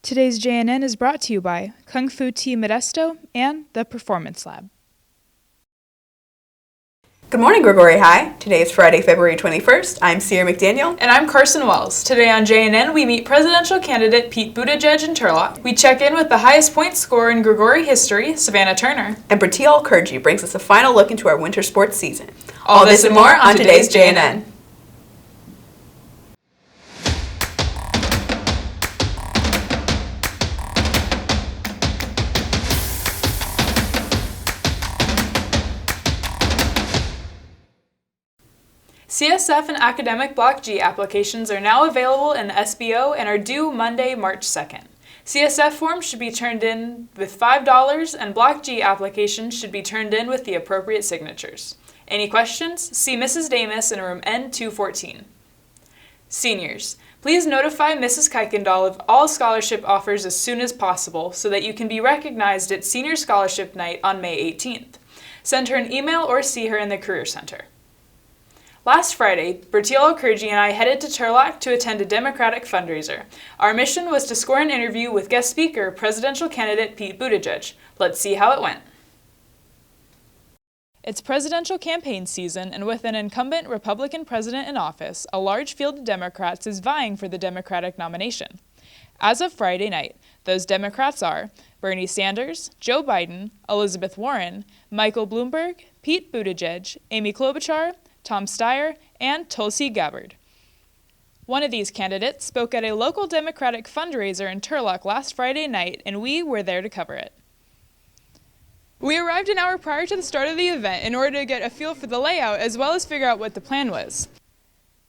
Today's JNN is brought to you by Kung Fu Tea Modesto and the Performance Lab. Good morning, Gregory High. Today is Friday, February 21st. I'm Sierra McDaniel. And I'm Carson Wells. Today on JNN, we meet presidential candidate Pete Buttigieg in Turlock. We check in with the highest point scorer in Gregory history, Savannah Turner. And Bertil Kurji brings us a final look into our winter sports season. All this and more on today's JNN. CSF and Academic Block G applications are now available in the SBO and are due Monday, March 2nd. CSF forms should be turned in with $5 and Block G applications should be turned in with the appropriate signatures. Any questions? See Mrs. Damus in room N214. Seniors, please notify Mrs. Kuykendall of all scholarship offers as soon as possible so that you can be recognized at Senior Scholarship Night on May 18th. Send her an email or see her in the Career Center. Last Friday, Bertil Kurji and I headed to Turlock to attend a Democratic fundraiser. Our mission was to score an interview with guest speaker, presidential candidate Pete Buttigieg. Let's see how it went. It's presidential campaign season, and with an incumbent Republican president in office, a large field of Democrats is vying for the Democratic nomination. As of Friday night, those Democrats are Bernie Sanders, Joe Biden, Elizabeth Warren, Michael Bloomberg, Pete Buttigieg, Amy Klobuchar, Tom Steyer, and Tulsi Gabbard. One of these candidates spoke at a local Democratic fundraiser in Turlock last Friday night, and we were there to cover it. We arrived an hour prior to the start of the event in order to get a feel for the layout as well as figure out what the plan was.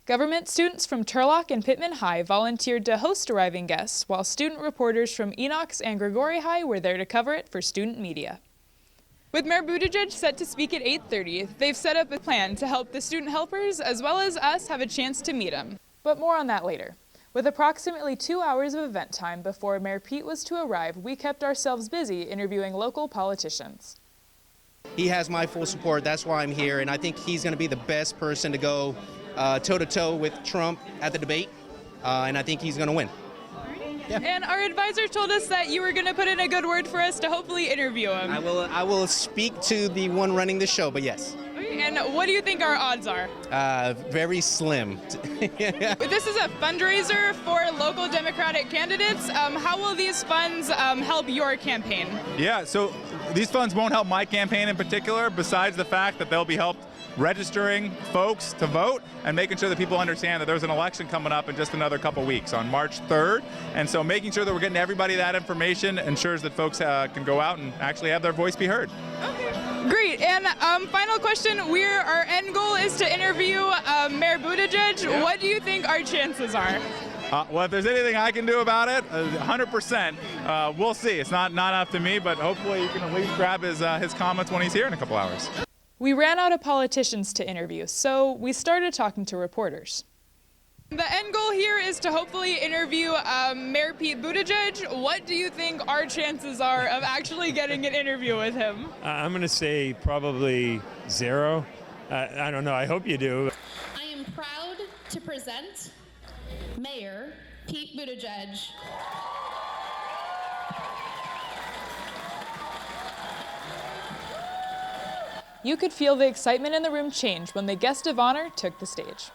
Government students from Turlock and Pittman High volunteered to host arriving guests, while student reporters from Enox and Gregory High were there to cover it for student media. With Mayor Buttigieg set to speak at 8:30, they've set up a plan to help the student helpers as well as us have a chance to meet him. But more on that later. With approximately 2 hours of event time before Mayor Pete was to arrive, we kept ourselves busy interviewing local politicians. He has my full support. That's why I'm here, and I think he's going to be the best person to go toe-to-toe with Trump at the debate, and I think he's going to win. Yeah. And our advisor told us that you were going to put in a good word for us to hopefully interview him. I will speak to the one running the show, but yes. Okay, and what do you think our odds are? Very slim. This is a fundraiser for local Democratic candidates. How will these funds help your campaign? Yeah, so these funds won't help my campaign in particular, besides the fact that they'll be helped registering folks to vote and making sure that people understand that there's an election coming up in just another couple weeks on March 3rd. And so making sure that we're getting everybody that information ensures that folks can go out and actually have their voice be heard. Okay, great. And final question, our end goal is to interview Mayor Buttigieg. Yeah. What do you think our chances are? Well, if there's anything I can do about it, 100%. We'll see. It's not up to me, but hopefully you can at least grab his comments when he's here in a couple hours. We ran out of politicians to interview, so we started talking to reporters. The end goal here is to hopefully interview Mayor Pete Buttigieg. What do you think our chances are of actually getting an interview with him? I'm going to say probably 0. I don't know. I hope you do. I am proud to present Mayor Pete Buttigieg. You could feel the excitement in the room change when the guest of honor took the stage.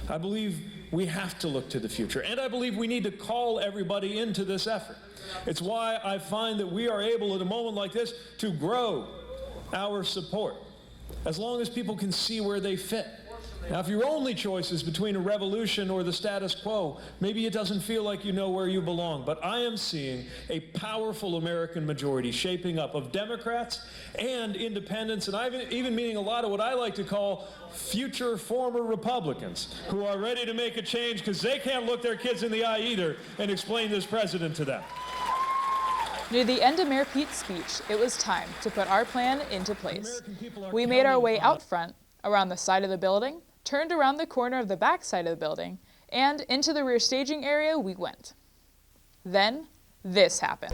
I believe we have to look to the future, and I believe we need to call everybody into this effort. It's why I find that we are able at a moment like this to grow our support, as long as people can see where they fit. Now, if your only choice is between a revolution or the status quo, maybe it doesn't feel like you know where you belong. But I am seeing a powerful American majority shaping up of Democrats and independents, and I'm even meeting a lot of what I like to call future former Republicans who are ready to make a change because they can't look their kids in the eye either and explain this president to them. Near the end of Mayor Pete's speech, it was time to put our plan into place. We made our way out front, around the side of the building, turned around the corner of the back side of the building, and into the rear staging area we went. Then, this happened.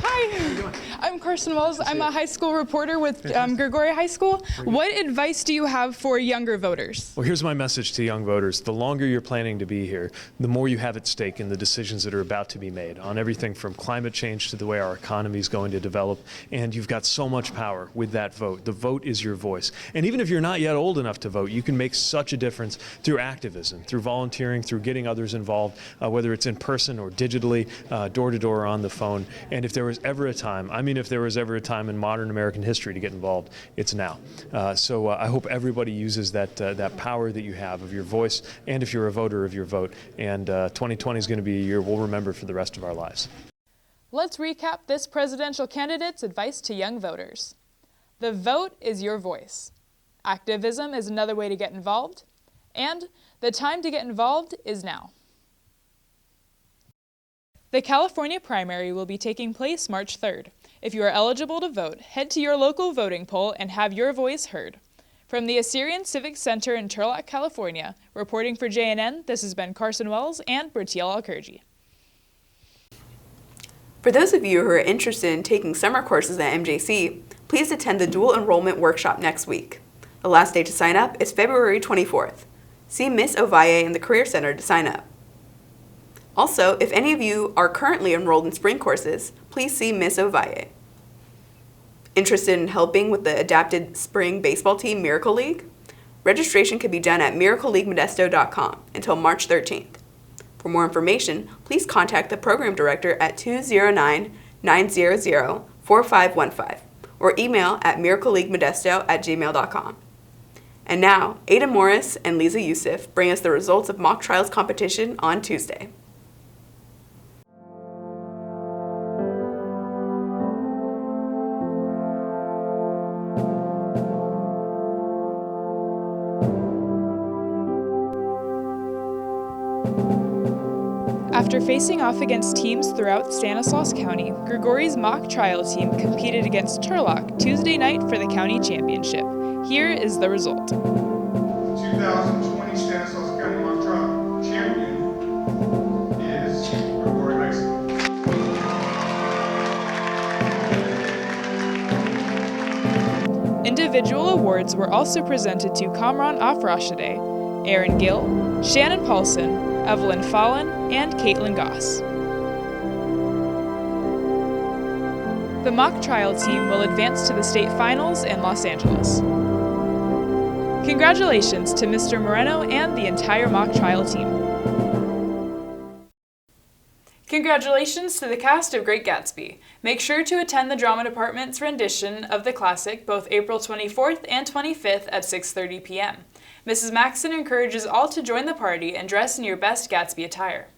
Hi, Hi, I'm Carson Wells. I'm a high school reporter with Gregoria High School. What advice do you have for younger voters? Well, here's my message to young voters. The longer you're planning to be here, the more you have at stake in the decisions that are about to be made on everything from climate change to the way our economy is going to develop. And you've got so much power with that vote. The vote is your voice. And even if you're not yet old enough to vote, you can make such a difference through activism, through volunteering, through getting others involved, whether it's in person or digitally, door to door or on the phone. And if there was ever a time, if there was ever a time in modern American history to get involved, it's now. So I hope everybody uses that power that you have of your voice, and if you're a voter, of your vote. And 2020 is going to be a year we'll remember for the rest of our lives. Let's recap this presidential candidate's advice to young voters. The vote is your voice. Activism is another way to get involved. And the time to get involved is now. The California primary will be taking place March 3rd. If you are eligible to vote, head to your local voting poll and have your voice heard. From the Assyrian Civic Center in Turlock, California, reporting for JNN, this has been Carson Wells and Bertiel Alkurji. For those of you who are interested in taking summer courses at MJC, please attend the dual enrollment workshop next week. The last day to sign up is February 24th. See Miss Ovalle in the Career Center to sign up. Also, if any of you are currently enrolled in spring courses, please see Miss Ovalle. Interested in helping with the adapted spring baseball team Miracle League? Registration can be done at miracleleaguemodesto.com until March 13th. For more information, please contact the program director at 209-900-4515 or email at miracleleaguemodesto@gmail.com. And now, Ada Morris and Lisa Youssef bring us the results of mock trials competition on Tuesday. After facing off against teams throughout Stanislaus County, Gregori's mock trial team competed against Turlock Tuesday night for the county championship. Here is the result. The 2020 Stanislaus County mock trial champion is Gregoria High School. Individual awards were also presented to Kamran Afrashadeh, Aaron Gill, Shannon Paulson, Evelyn Fallon, and Caitlin Goss. The mock trial team will advance to the state finals in Los Angeles. Congratulations to Mr. Moreno and the entire mock trial team. Congratulations to the cast of Great Gatsby. Make sure to attend the drama department's rendition of the classic both April 24th and 25th at 6:30 p.m. Mrs. Maxson encourages all to join the party and dress in your best Gatsby attire.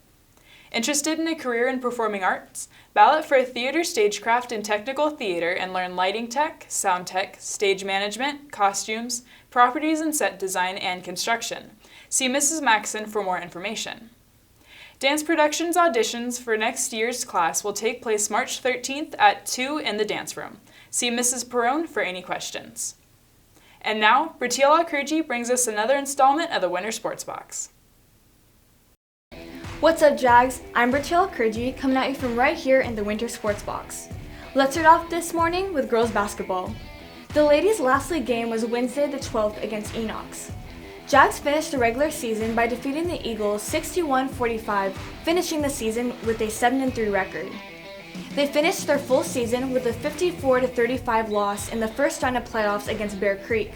Interested in a career in performing arts? Ballot for theater stagecraft and technical theater and learn lighting tech, sound tech, stage management, costumes, properties and set design, and construction. See Mrs. Maxson for more information. Dance Productions auditions for next year's class will take place March 13th at 2 in the dance room. See Mrs. Perrone for any questions. And now, Bertiel Alkurji brings us another installment of the Winter Sports Box. What's up, Jags? I'm Bertiel Alkurji, coming at you from right here in the Winter Sports Box. Let's start off this morning with girls basketball. The ladies' last league game was Wednesday the 12th against Enox. Jags finished the regular season by defeating the Eagles 61-45, finishing the season with a 7-3 record. They finished their full season with a 54-35 loss in the first round of playoffs against Bear Creek.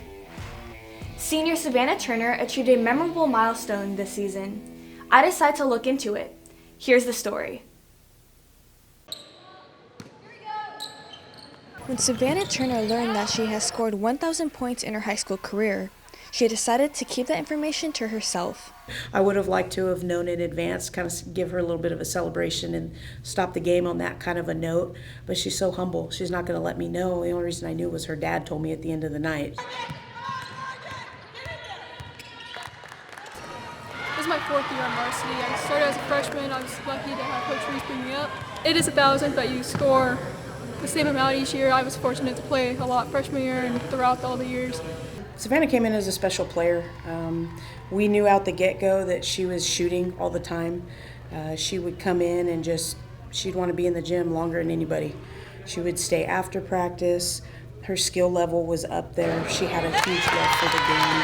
Senior Savannah Turner achieved a memorable milestone this season. I decided to look into it. Here's the story. When Savannah Turner learned that she has scored 1,000 points in her high school career, she decided to keep that information to herself. I would have liked to have known in advance, kind of give her a little bit of a celebration and stop the game on that kind of a note, but she's so humble. She's not going to let me know. The only reason I knew was her dad told me at the end of the night. This is my 4th year on varsity. I started as a freshman. I was lucky to have Coach Reese bring me up. It is 1,000, but you score the same amount each year. I was fortunate to play a lot freshman year and throughout all the years. Savannah came in as a special player. We knew out the get-go that she was shooting all the time. She would come in and she'd want to be in the gym longer than anybody. She would stay after practice. Her skill level was up there. She had a huge love for the game.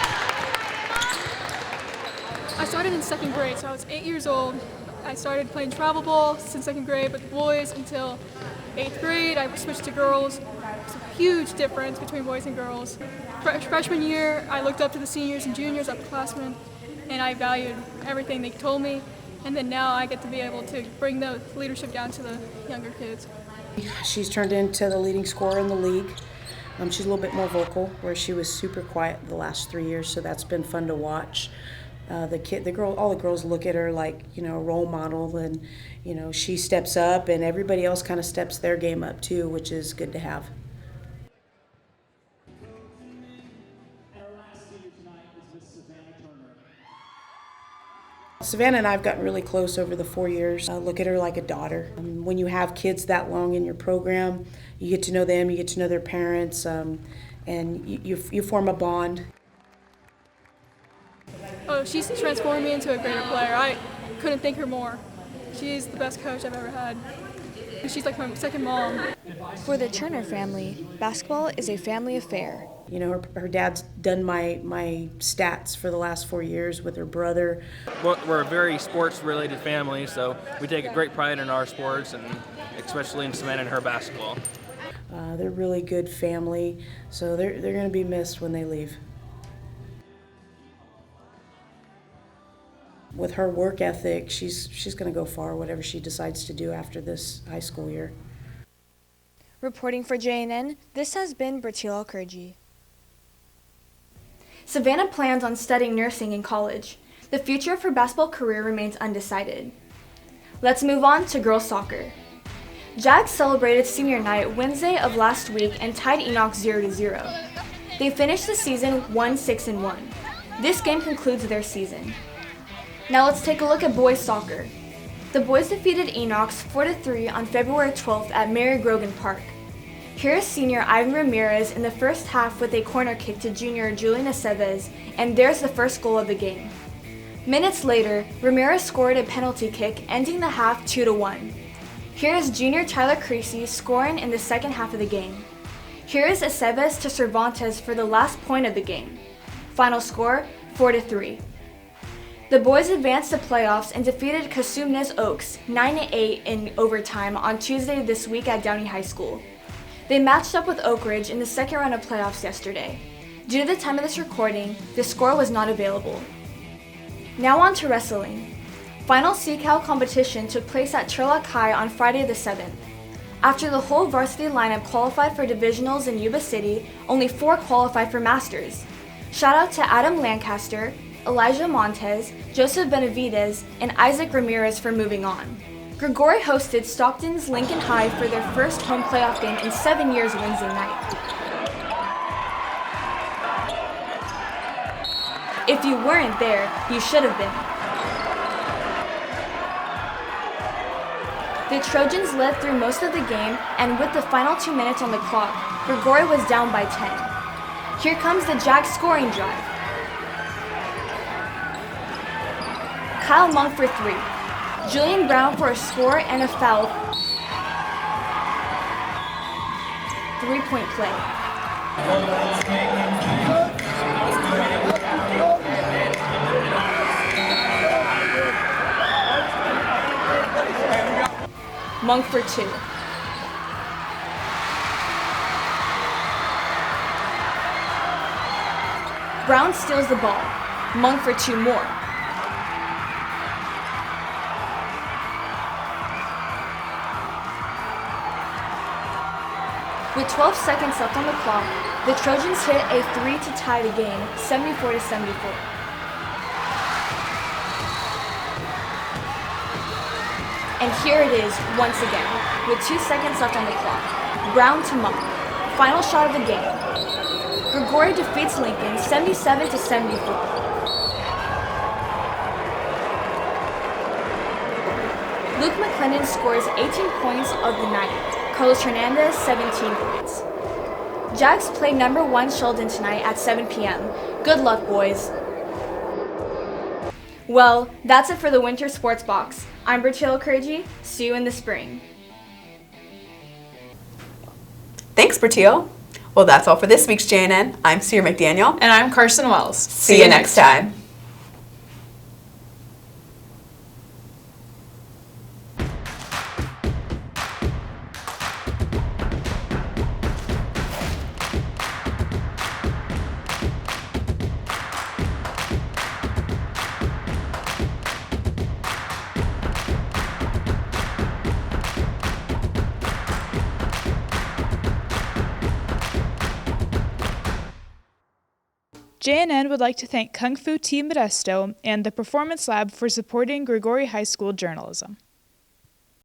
I started in 2nd grade, so I was 8 years old. I started playing travel ball since 2nd grade with the boys until 8th grade. I switched to girls. It's a huge difference between boys and girls. Freshman year, I looked up to the seniors and juniors, upperclassmen, and I valued everything they told me. And then now I get to be able to bring the leadership down to the younger kids. She's turned into the leading scorer in the league. She's a little bit more vocal, where she was super quiet the last 3 years, so that's been fun to watch. All the girls look at her like, a role model, and, she steps up, and everybody else kind of steps their game up too, which is good to have. Savannah and I have gotten really close over the 4 years. I look at her like a daughter. When you have kids that long in your program, you get to know them, you get to know their parents, and you form a bond. Oh, she's transformed me into a greater player. I couldn't thank her more. She's the best coach I've ever had. She's like my second mom. For the Turner family, basketball is a family affair. Her dad's done my stats for the last 4 years with her brother. We're a very sports-related family, so we take a great pride in our sports, and especially in Savannah and her basketball. They're a really good family, so they're going to be missed when they leave. With her work ethic, she's going to go far, whatever she decides to do after this high school year. Reporting for JNN, this has been Bertil Kurji. Savannah plans on studying nursing in college. The future of her basketball career remains undecided. Let's move on to girls soccer. Jag celebrated senior night Wednesday of last week and tied Enoch 0-0. They finished the season 1-6-1. This game concludes their season. Now let's take a look at boys soccer. The boys defeated Enoch 4-3 on February 12th at Mary Grogan Park. Here is senior Ivan Ramirez in the first half with a corner kick to junior Julian Aceves, and there's the first goal of the game. Minutes later, Ramirez scored a penalty kick, ending the half 2-1. Here is junior Tyler Creasy scoring in the second half of the game. Here is Aceves to Cervantes for the last point of the game. Final score, 4-3. The boys advanced to playoffs and defeated Cosumnes Oaks 9-8 in overtime on Tuesday this week at Downey High School. They matched up with Oak Ridge in the second round of playoffs yesterday. Due to the time of this recording, the score was not available. Now on to wrestling. Final Sea-Cow competition took place at Turlock High on Friday the 7th. After the whole varsity lineup qualified for divisionals in Yuba City, only 4 qualified for Masters. Shout out to Adam Lancaster, Elijah Montez, Joseph Benavides, and Isaac Ramirez for moving on. Grigori hosted Stockton's Lincoln High for their first home playoff game in 7 years Wednesday night. If you weren't there, you should have been. The Trojans led through most of the game, and with the final 2 minutes on the clock, Grigori was down by 10. Here comes the Jag scoring drive. Kyle Monk for 3. Julian Brown for a score and a foul. 3-point play. Monk for 2. Brown steals the ball. Monk for 2 more. With 12 seconds left on the clock, the Trojans hit a 3 to tie the game, 74-74. And here it is once again, with 2 seconds left on the clock. Brown to Monk. Final shot of the game. Grigori defeats Lincoln 77-74. Luke McClendon scores 18 points of the night. Carlos Hernandez, 17 points. Jags play number 1 Sheldon tonight at 7 p.m. Good luck, boys. Well, that's it for the Winter Sports Box. I'm Bertil Kurji. See you in the spring. Thanks, Bertil. Well, that's all for this week's JNN. I'm Sierra McDaniel. And I'm Carson Wells. See you next time. JNN would like to thank Kung Fu Tea Modesto and the Performance Lab for supporting Grigori High School journalism.